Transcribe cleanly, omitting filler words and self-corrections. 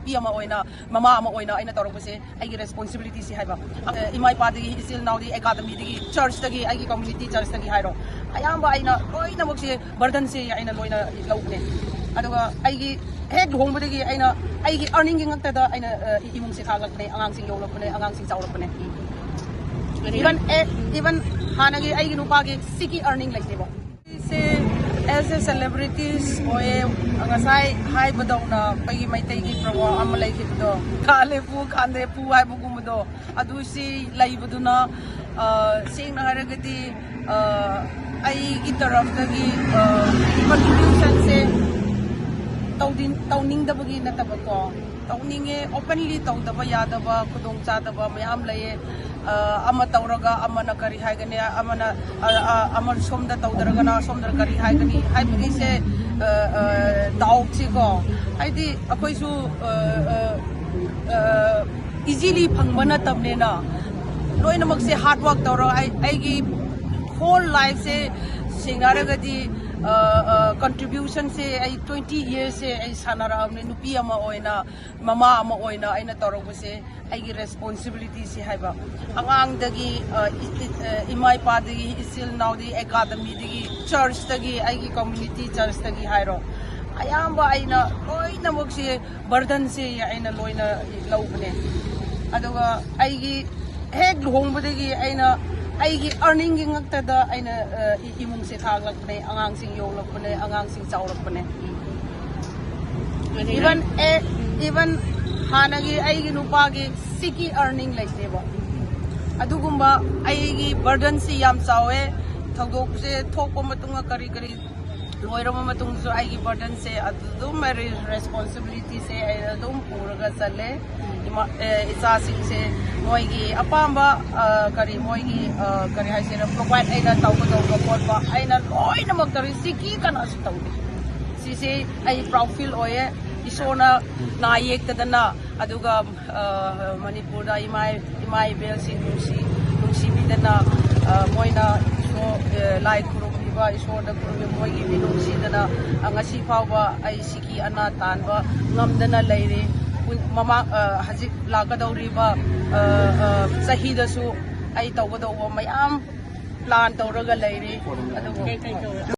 nupi ama oina mama ama oina aina torok se ai responsibility si haiba imai pa digi still now di academy digi church dagi ai community church dagi hairo ayamba aina loina mok se burden se aina loina laukne aduga ai hek hong badagi aina ai earning gi ngakta da aina imung se thagakne angang sing yolakne angang sing chawrakne even hanagi ai gi nupa gi siki earning like debo se as a celebrities oye angasai hai badona pagi maitai gi program am lai gi do khale pu khande pu hai bugu mudo adu si lai baduna sing na haragati ai gi taraf dagi contribution se tauning da bagi na tabako tauninge openly tawdaba yadaba kudong chadaba mayam laye ama tawraga amana kari haigani amana amar somda tawdaraga na somdar kari haigani haibagi se dauk ko haidi akoi su easily phangmana tabne na loina mak se hard work tawra ai gi whole life se singaragadi contribution se ai 20 years se ai sanara amne nupi ama oina mama ama oina aina torok se ai gi responsibility se haiba angang dagi imai pa dagi still now di academy dagi church dagi ai gi community church dagi hairo ayamba aina loina mok se burden se aina loina laukne aduga ai gi hek hong badagi aina ai earning gi ngakta da aina imung se thaglakne angang sing yolakne angang sing chawrakne even hanagi ai gi nupa gi siki earning like debo adugumba ai gi burden si yam chawe thagdok se thokpa matunga kari kari loirama matung so ai gi burden se adum responsibility se ai adum puraga chale isa sing se moigi apamba kari moigi kari haisena provide aina tawga potba aina loina mak kari siki kana su tawdi sisi ai proud feel oye isona na yek tadana aduga manipur da imai bel sing nungsi bidana moina so lai kurubiba isona kurubi moigi binungsi dana angasi fawba ai siki ana tanba ngamdana leire mama hajik lagadawriba sahidasu ai tawgadawba mayam plan tawraga leire